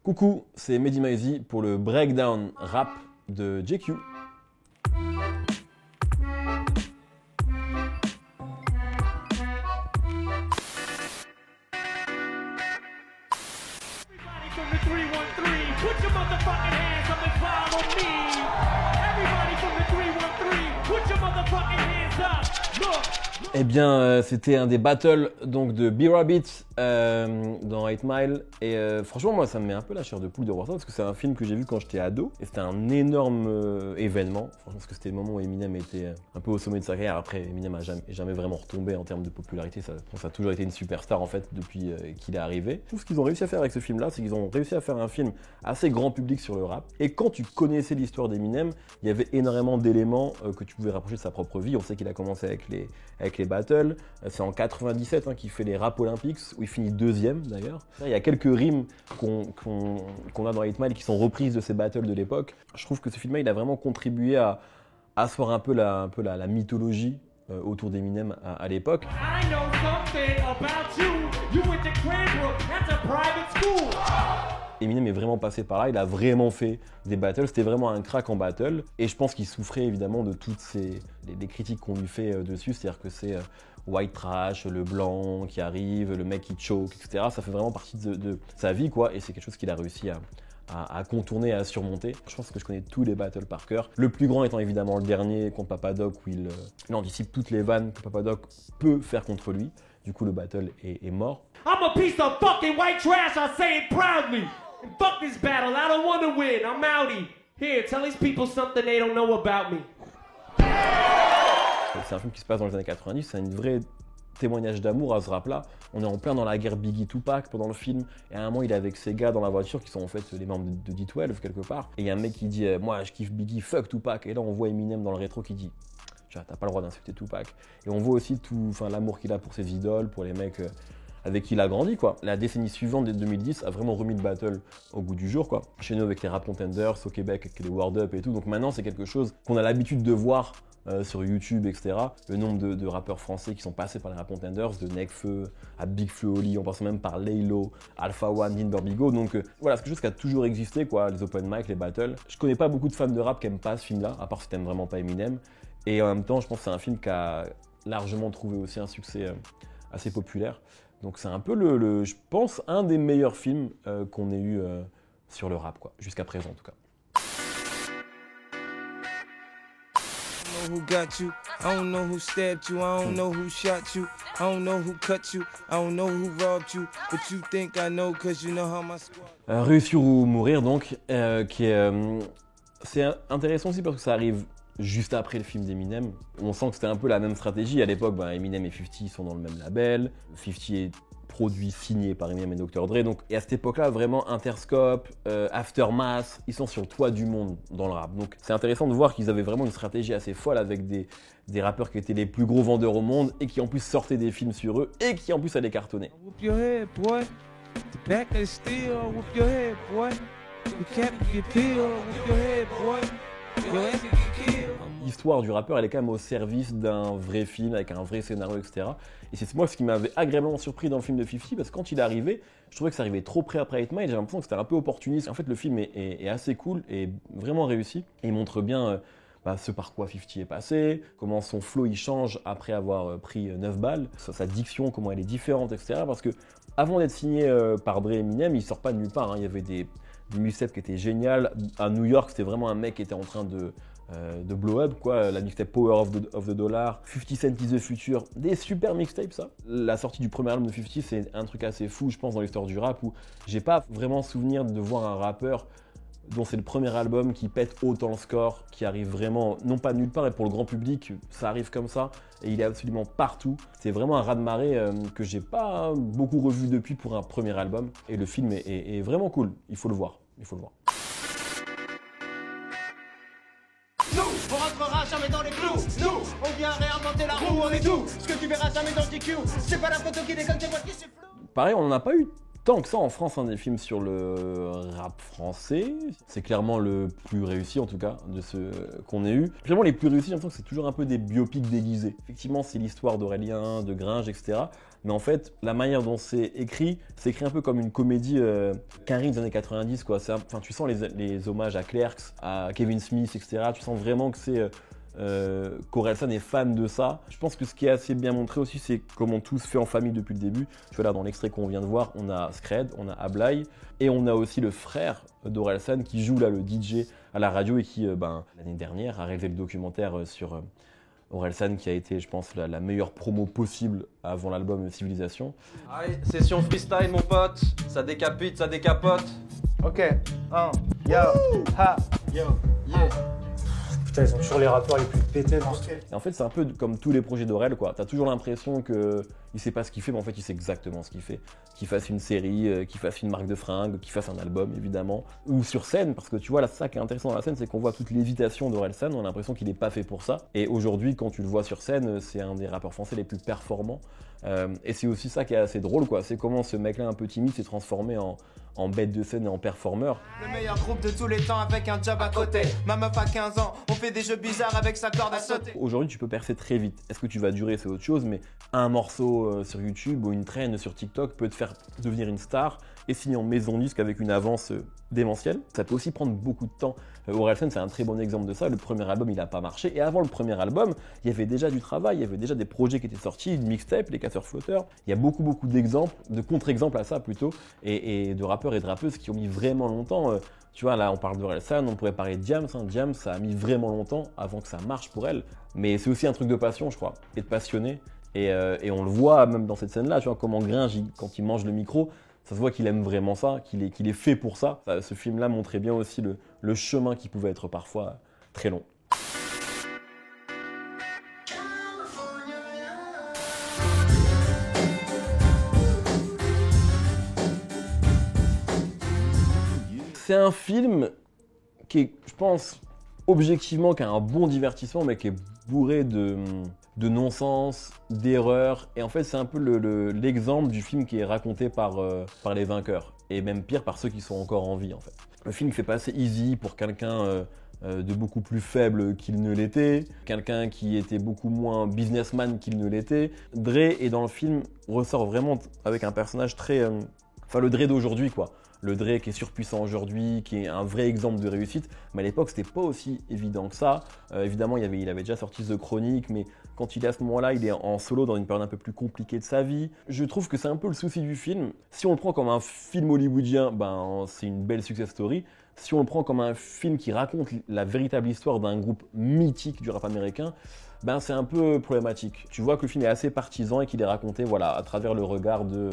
Coucou, c'est Mehdi Maizy pour le breakdown rap de JQ. Eh bien, c'était un des battles donc de B-Rabbit dans 8 Mile et franchement moi ça me met un peu la chair de poule de voir ça parce que c'est un film que j'ai vu quand j'étais ado et c'était un énorme événement. Franchement parce que c'était le moment où Eminem était un peu au sommet de sa carrière. Après Eminem a jamais vraiment retombé en termes de popularité, ça a toujours été une superstar en fait depuis qu'il est arrivé. Tout ce qu'ils ont réussi à faire avec ce film là, c'est qu'ils ont réussi à faire un film assez grand public sur le rap et quand tu connaissais l'histoire d'Eminem, il y avait énormément d'éléments que tu pouvais rapprocher de sa propre vie. On sait qu'il a commencé avec les battles, c'est en 97 qu'il fait les Rap Olympics où il finit deuxième d'ailleurs. Il y a quelques rimes qu'on a dans 8 Mile qui sont reprises de ces battles de l'époque. Je trouve que ce film-là, il a vraiment contribué à asseoir un peu la mythologie autour d'Eminem à l'époque. Eminem est vraiment passé par là, il a vraiment fait des battles, c'était vraiment un crack en battle et je pense qu'il souffrait évidemment de toutes les critiques qu'on lui fait dessus, c'est-à-dire que c'est white trash, le blanc qui arrive, le mec qui choke, etc. Ça fait vraiment partie de sa vie quoi et c'est quelque chose qu'il a réussi à contourner, à surmonter. Je pense que je connais tous les battles par cœur. Le plus grand étant évidemment le dernier contre Papa Doc où il anticipe toutes les vannes que Papa Doc peut faire contre lui. Du coup le battle est mort. I'm a piece of fucking white trash, I say it proudly. And fuck this battle, I don't want to win, I'm outie. Here, tell these people something they don't know about me. C'est un film qui se passe dans les années 90, c'est une vraie témoignage d'amour à ce rap-là. On est en plein dans la guerre Biggie-Tupac pendant le film, et à un moment il est avec ses gars dans la voiture qui sont en fait les membres de D12 quelque part, et il y a un mec qui dit moi je kiffe Biggie, fuck Tupac, et là on voit Eminem dans le rétro qui dit t'as pas le droit d'insulter Tupac, et on voit aussi tout l'amour qu'il a pour ses idoles, pour les mecs avec qui il a grandi quoi. La décennie suivante, dès 2010, a vraiment remis le battle au goût du jour quoi. Chez nous avec les Rap Contenders, au Québec avec les Word Up et tout, donc maintenant c'est quelque chose qu'on a l'habitude de voir sur YouTube, etc. Le nombre de rappeurs français qui sont passés par les Rap Contenders, de Nekfeu à Big Flo Oli, en passant même par Laylo, Alpha One, Dean Burbigo, donc voilà, c'est quelque chose qui a toujours existé quoi, les open mic, les battles. Je connais pas beaucoup de fans de rap qui aiment pas ce film-là, à part si t'aimes vraiment pas Eminem, et en même temps je pense que c'est un film qui a largement trouvé aussi un succès assez populaire. Donc c'est un peu je pense, un des meilleurs films qu'on ait eu sur le rap, quoi, jusqu'à présent en tout cas. Who got you? I don't know who stabbed you. I don't know who shot you. I don't know who cut you. I don't know who robbed you. But you think I know cause you know how my squad... Réussir ou mourir donc, c'est intéressant aussi parce que ça arrive juste après le film d'Eminem. On sent que c'était un peu la même stratégie. À l'époque, Eminem et 50 sont dans le même label. 50 est produit signé par Eminem et Dr. Dre. Donc, et à cette époque-là, vraiment Interscope, Aftermath, ils sont sur le toit du monde dans le rap. Donc c'est intéressant de voir qu'ils avaient vraiment une stratégie assez folle avec des rappeurs qui étaient les plus gros vendeurs au monde et qui en plus sortaient des films sur eux et qui en plus allaient cartonner. Whoop your head, boy. The back of the steel, whoop your head, boy. The cap get peeled, whoop your head, boy. Your ass get killed. L'histoire du rappeur, elle est quand même au service d'un vrai film, avec un vrai scénario, etc. Et c'est moi ce qui m'avait agréablement surpris dans le film de 50, parce que quand il est arrivé, je trouvais que ça arrivait trop près après 8 Mile, j'ai l'impression que c'était un peu opportuniste. En fait, le film est assez cool et vraiment réussi. Et il montre bien ce par quoi 50 est passé, comment son flow il change après avoir pris 9 balles, sa diction, comment elle est différente, etc. Parce que avant d'être signé par Dre et Eminem, il sort pas de nulle part. Il y avait des mixtapes qui étaient géniales. À New York, c'était vraiment un mec qui était en train de blow up quoi, la mixtape Power of the Dollar, 50 Cent is the Future, des super mixtapes ça. La sortie du premier album de 50 c'est un truc assez fou je pense dans l'histoire du rap où j'ai pas vraiment souvenir de voir un rappeur dont c'est le premier album qui pète autant le score, qui arrive vraiment, non pas nulle part et pour le grand public, ça arrive comme ça et il est absolument partout. C'est vraiment un raz-de-marée que j'ai pas beaucoup revu depuis pour un premier album et le film est vraiment cool, il faut le voir, il faut le voir. On rentrera jamais dans les clous. Nous, on vient réinventer la roue, on est tout. Ce que tu verras jamais dans le TQ, c'est pas la photo qui déconne, c'est moi qui suis flou. Pareil, on n'en a pas eu tant que ça en France, des films sur le rap français. C'est clairement le plus réussi en tout cas de ceux qu'on ait eu. Finalement les plus réussis, j'ai l'impression que c'est toujours un peu des biopics déguisés. Effectivement c'est l'histoire d'Aurélien, de Gringe, etc. Mais en fait, la manière dont c'est écrit un peu comme une comédie Carrie des années 90, quoi. Enfin, tu sens les hommages à Clerks, à Kevin Smith, etc. Tu sens vraiment que c'est qu'Orelsan est fan de ça. Je pense que ce qui est assez bien montré aussi, c'est comment tout se fait en famille depuis le début. Tu vois là, dans l'extrait qu'on vient de voir, on a Scred, on a Ablai, et on a aussi le frère d'Orelsan qui joue là le DJ à la radio et qui, l'année dernière, a réalisé le documentaire sur Orelsan qui a été, je pense, la meilleure promo possible avant l'album Civilisation. Allez, session freestyle, mon pote. Ça décapite, ça décapote. Ok, yo, ha, yo, Yeah. Putain, ils ont toujours les rappeurs les plus pétés dans ce truc. Et en fait, c'est un peu comme tous les projets d'Aurel, quoi. T'as toujours l'impression qu'il sait pas ce qu'il fait, mais en fait, il sait exactement ce qu'il fait. Qu'il fasse une série, qu'il fasse une marque de fringues, qu'il fasse un album, évidemment. Ou sur scène, parce que tu vois, là, ça qui est intéressant dans la scène, c'est qu'on voit toute l'hésitation d'Orelsan. On a l'impression qu'il n'est pas fait pour ça. Et aujourd'hui, quand tu le vois sur scène, c'est un des rappeurs français les plus performants. Et c'est aussi ça qui est assez drôle, quoi. C'est comment ce mec-là, un peu timide, s'est transformé en bête de scène et en performeur. Le meilleur groupe de tous les temps avec un job à côté. Ma meuf a 15 ans, on fait des jeux bizarres avec sa corde à sauter. Aujourd'hui, tu peux percer très vite. Est-ce que tu vas durer, c'est autre chose, mais un morceau sur YouTube ou une traîne sur TikTok peut te faire devenir une star et signer en maison disque avec une avance démentielle. Ça peut aussi prendre beaucoup de temps. Orelsan, c'est un très bon exemple de ça. Le premier album, il n'a pas marché. Et avant le premier album, il y avait déjà du travail, il y avait déjà des projets qui étaient sortis, une mixtape, les Casseurs Flotteurs. Il y a beaucoup d'exemples, de contre-exemples à ça plutôt, et de rappeurs et de rappeuses qui ont mis vraiment longtemps. Tu vois, là, on parle d'Orelsan, on pourrait parler de Diams. Diams, ça a mis vraiment longtemps avant que ça marche pour elle. Mais c'est aussi un truc de passion, je crois, et de passionné. Et on le voit même dans cette scène-là, tu vois, comment Gringe, quand il mange le micro, ça se voit qu'il aime vraiment ça, qu'il est fait pour ça. Ce film-là montrait bien aussi le chemin qui pouvait être parfois très long. C'est un film qui est, je pense, objectivement, qui a un bon divertissement, mais qui est bourré de non-sens, d'erreurs. Et en fait, c'est un peu l'exemple du film qui est raconté par les vainqueurs. Et même pire, par ceux qui sont encore en vie, en fait. Le film fait passer Easy pour quelqu'un de beaucoup plus faible qu'il ne l'était, quelqu'un qui était beaucoup moins businessman qu'il ne l'était. Dre, et dans le film, ressort vraiment avec un personnage très... Enfin, le Dre d'aujourd'hui, quoi. Le Dre qui est surpuissant aujourd'hui, qui est un vrai exemple de réussite, mais à l'époque c'était pas aussi évident que ça. Évidemment il avait déjà sorti The Chronic, mais quand il est à ce moment-là, il est en solo dans une période un peu plus compliquée de sa vie. Je trouve que c'est un peu le souci du film. Si on le prend comme un film hollywoodien, c'est une belle success story. Si on le prend comme un film qui raconte la véritable histoire d'un groupe mythique du rap américain, c'est un peu problématique. Tu vois que le film est assez partisan et qu'il est raconté à travers le regard de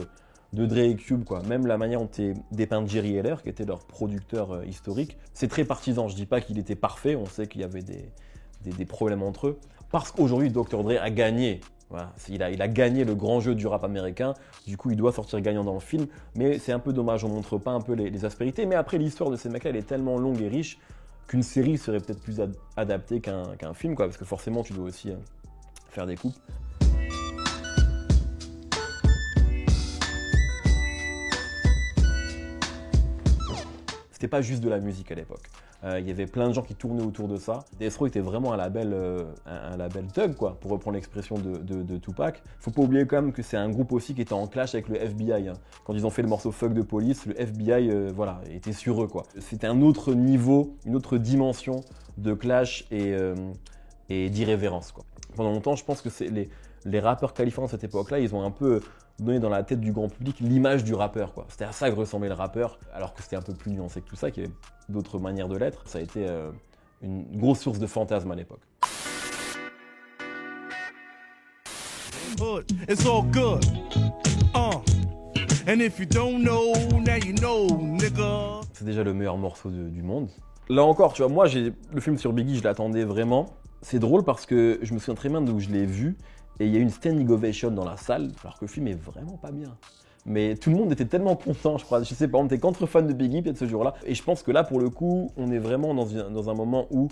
Dre et Cube, quoi. Même la manière dont est dépeint Jerry Heller, qui était leur producteur historique, c'est très partisan. Je dis pas qu'il était parfait, on sait qu'il y avait des problèmes entre eux. Parce qu'aujourd'hui, Dr. Dre a gagné. Voilà. Il a gagné le grand jeu du rap américain, du coup il doit sortir gagnant dans le film, mais c'est un peu dommage, on montre pas un peu les aspérités. Mais après, l'histoire de ces mecs-là, elle est tellement longue et riche qu'une série serait peut-être plus adaptée qu'un film, quoi, parce que forcément tu dois aussi faire des coupes. C'était pas juste de la musique à l'époque. Il y avait plein de gens qui tournaient autour de ça. Death Row était vraiment un label thug, quoi, pour reprendre l'expression de Tupac. Faut pas oublier quand même que c'est un groupe aussi qui était en clash avec le FBI. Hein. Quand ils ont fait le morceau Fuck de Police, le FBI était sur eux, quoi. C'était un autre niveau, une autre dimension de clash et d'irrévérence, quoi. Pendant longtemps, je pense que c'est les rappeurs californiens de cette époque-là, ils ont un peu donné dans la tête du grand public l'image du rappeur, quoi. C'était à ça que ressemblait le rappeur, alors que c'était un peu plus nuancé que tout ça, qu'il y avait d'autres manières de l'être. Ça a été une grosse source de fantasme à l'époque. It's all good. And if you don't know, now you know, nigga. C'est déjà le meilleur morceau du monde. Là encore, tu vois, moi, le film sur Biggie, je l'attendais vraiment. C'est drôle parce que je me souviens très bien d'où je l'ai vu. Et il y a eu une standing ovation dans la salle, alors que le film est vraiment pas bien. Mais tout le monde était tellement content, je crois. Je sais pas, on était contre fan de Biggie peut-être ce jour-là. Et je pense que là, pour le coup, on est vraiment dans un moment où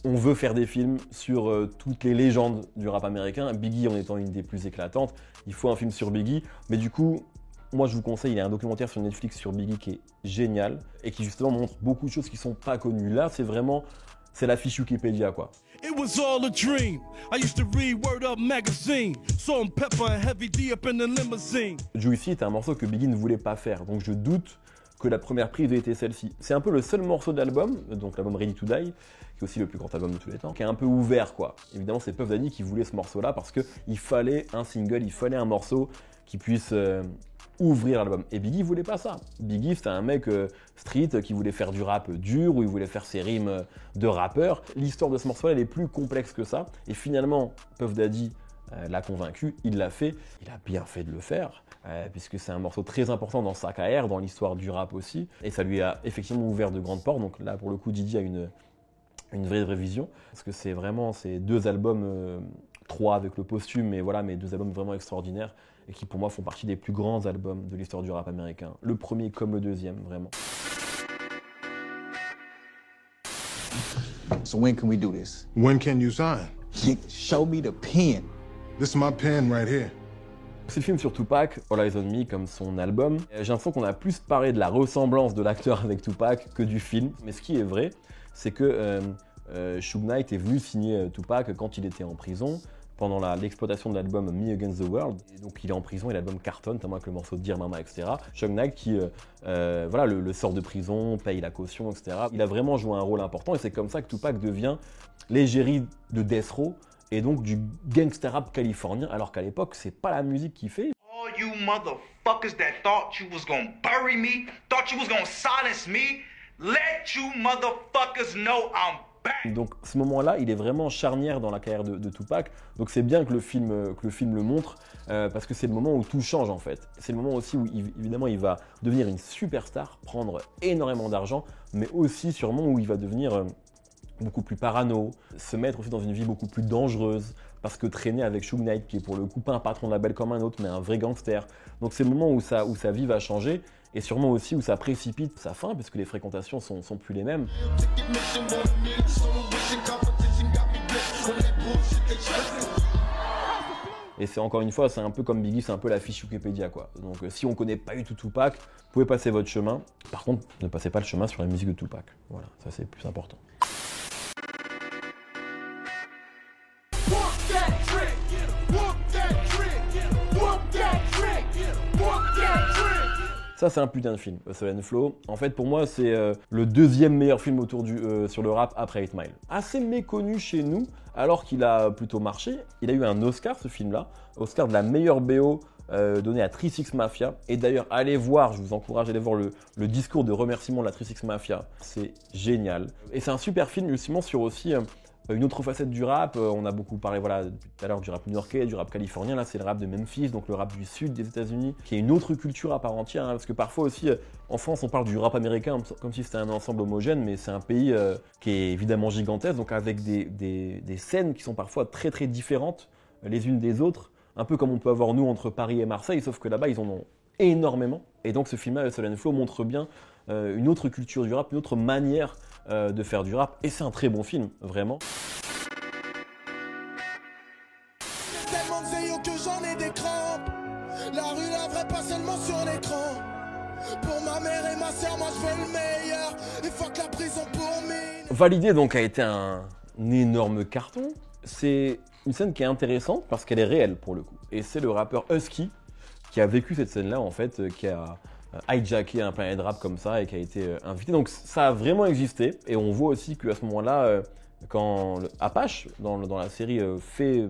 on veut faire des films sur toutes les légendes du rap américain. Biggie en étant une des plus éclatantes. Il faut un film sur Biggie. Mais du coup, moi je vous conseille, il y a un documentaire sur Netflix sur Biggie qui est génial et qui justement montre beaucoup de choses qui sont pas connues. Là, c'est vraiment c'est la fiche Wikipédia, quoi. It was all a dream. I used to read Word Up magazine. Salt and Pepper and Heavy D up in the limousine. Juicy est un morceau que Biggie ne voulait pas faire, donc je doute que la première prise ait été celle-ci. C'est un peu le seul morceau de l'album, donc l'album Ready to Die, qui est aussi le plus grand album de tous les temps, qui est un peu ouvert, quoi. Évidemment, c'est Puff Daddy qui voulait ce morceau-là parce qu'il fallait un single, il fallait un morceau qui puisse ouvrir l'album. Et Biggie voulait pas ça. Biggie, c'était un mec street qui voulait faire du rap dur, où il voulait faire ses rimes de rappeur. L'histoire de ce morceau-là, elle est plus complexe que ça. Et finalement, Puff Daddy l'a convaincu, il l'a fait. Il a bien fait de le faire, puisque c'est un morceau très important dans sa carrière, dans l'histoire du rap aussi. Et ça lui a effectivement ouvert de grandes portes. Donc là, pour le coup, Didi a une vraie vision. Parce que c'est vraiment ces deux albums, 3 avec le posthume, mais voilà, mais 2 albums vraiment extraordinaires. Et qui pour moi font partie des plus grands albums de l'histoire du rap américain. Le premier comme le deuxième, vraiment. So when can we do this? When can you sign? Show me the pen. This is my pen right here. C'est le film sur Tupac, All Eyes on Me, comme son album. J'ai l'impression qu'on a plus parlé de la ressemblance de l'acteur avec Tupac que du film. Mais ce qui est vrai, c'est que Suge Knight est venu signer Tupac quand il était en prison, pendant l'exploitation de l'album Me Against the World. Et donc il est en prison et l'album cartonne, notamment avec le morceau Dear Mama, etc. Suge Knight qui voilà, le sort de prison, paye la caution, etc. Il a vraiment joué un rôle important et c'est comme ça que Tupac devient l'égérie de Death Row et donc du gangster rap californien, alors qu'à l'époque, c'est pas la musique qu'il fait. All you motherfuckers that thought you was gonna bury me, thought you was gonna silence me, let you motherfuckers know I'm back. Donc ce moment-là, il est vraiment charnière dans la carrière de Tupac. Donc c'est bien que le film le montre, parce que c'est le moment où tout change en fait. C'est le moment aussi où évidemment il va devenir une superstar, prendre énormément d'argent, mais aussi sûrement où il va devenir beaucoup plus parano, se mettre aussi dans une vie beaucoup plus dangereuse, parce que traîner avec Suge Knight, qui est pour le coup pas un patron de label comme un autre, mais un vrai gangster. Donc c'est le moment où sa vie va changer, et sûrement aussi où ça précipite sa fin, puisque les fréquentations sont plus les mêmes. Et c'est encore une fois, c'est un peu comme Biggie, c'est un peu la fiche Wikipédia, quoi. Donc si on connaît pas du tout Tupac, vous pouvez passer votre chemin. Par contre, ne passez pas le chemin sur la musique de Tupac. Voilà, ça c'est le plus important. Ça, c'est un putain de film, Hustle and Flow. En fait, pour moi, c'est le deuxième meilleur film sur le rap après 8 Mile. Assez méconnu chez nous, alors qu'il a plutôt marché. Il a eu un Oscar, ce film-là. Oscar de la meilleure BO donné à 3 6 Mafia. Et d'ailleurs, allez voir, je vous encourage à aller voir le discours de remerciement de la 3 6 Mafia. C'est génial. Et c'est un super film, justement, sur aussi une autre facette du rap. On a beaucoup parlé voilà, tout à l'heure du rap new-yorkais, du rap californien. Là, c'est le rap de Memphis, donc le rap du sud des États-Unis, qui est une autre culture à part entière. Hein, parce que parfois aussi, en France, on parle du rap américain comme si c'était un ensemble homogène, mais c'est un pays qui est évidemment gigantesque, donc avec des scènes qui sont parfois très très différentes les unes des autres. Un peu comme on peut avoir nous entre Paris et Marseille, sauf que là-bas, ils en ont énormément. Et donc ce film-là, Hustle and Flow, montre bien une autre culture du rap, une autre manière de faire du rap. Et c'est un très bon film, vraiment. Tellement de zéyo que j'en ai des crampes. La rue, la vraie, pas seulement sur l'écran. Pour ma mère et ma soeur, moi je veux le meilleur. Et fuck la prison pour mine. Validé donc a été un énorme carton. C'est une scène qui est intéressante parce qu'elle est réelle pour le coup. Et c'est le rappeur Husky qui a vécu cette scène-là en fait, qui a hijacké un Planet Rap comme ça et qui a été invité. Donc ça a vraiment existé. Et on voit aussi qu'à ce moment-là, quand Apache, dans la série, fait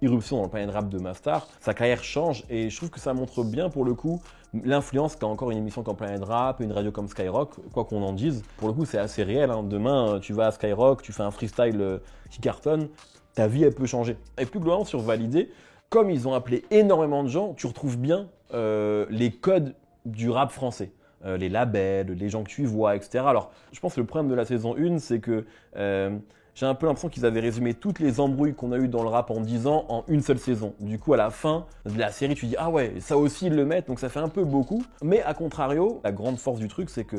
irruption dans le Planet Rap de Mastar, sa carrière change. Et je trouve que ça montre bien pour le coup l'influence qu'a encore une émission comme Planet Rap, une radio comme Skyrock, quoi qu'on en dise. Pour le coup, c'est assez réel. Hein. Demain, tu vas à Skyrock, tu fais un freestyle qui cartonne, ta vie, elle peut changer. Et plus globalement, sur Validé, comme ils ont appelé énormément de gens, tu retrouves bien les codes du rap français. Les labels, les gens que tu vois, etc. Alors, je pense que le problème de la saison 1, c'est que j'ai un peu l'impression qu'ils avaient résumé toutes les embrouilles qu'on a eues dans le rap en 10 ans en une seule saison. Du coup, à la fin de la série, tu dis « Ah ouais, ça aussi, ils le mettent », donc ça fait un peu beaucoup. Mais à contrario, la grande force du truc, c'est que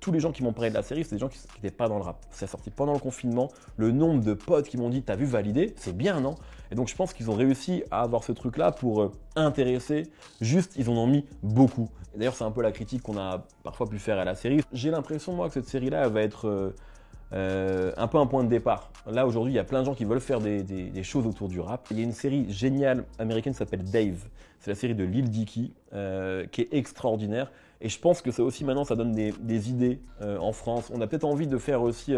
tous les gens qui m'ont parlé de la série, c'est des gens qui n'étaient pas dans le rap. C'est sorti pendant le confinement. Le nombre de potes qui m'ont dit « T'as vu Validé ?» C'est bien, non? Et donc, je pense qu'ils ont réussi à avoir ce truc-là pour intéresser. Juste, ils en ont mis beaucoup. D'ailleurs, c'est un peu la critique qu'on a parfois pu faire à la série. J'ai l'impression, moi, que cette série-là, elle va être un peu un point de départ. Là, aujourd'hui, il y a plein de gens qui veulent faire des choses autour du rap. Il y a une série géniale américaine qui s'appelle Dave. C'est la série de Lil Dicky, qui est extraordinaire. Et je pense que ça aussi, maintenant, ça donne des idées en France. On a peut-être envie de faire aussi,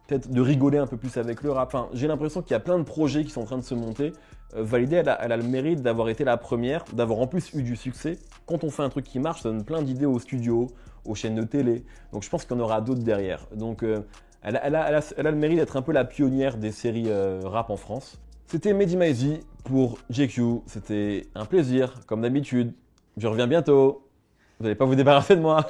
peut-être de rigoler un peu plus avec le rap. Enfin, j'ai l'impression qu'il y a plein de projets qui sont en train de se monter. Validé, elle a le mérite d'avoir été la première, d'avoir en plus eu du succès. Quand on fait un truc qui marche, ça donne plein d'idées aux studios, aux chaînes de télé. Donc je pense qu'il y en aura d'autres derrière. Donc elle a le mérite d'être un peu la pionnière des séries rap en France. C'était Mehdi Maizy pour GQ. C'était un plaisir, comme d'habitude. Je reviens bientôt. Vous n'allez pas vous débarrasser de moi.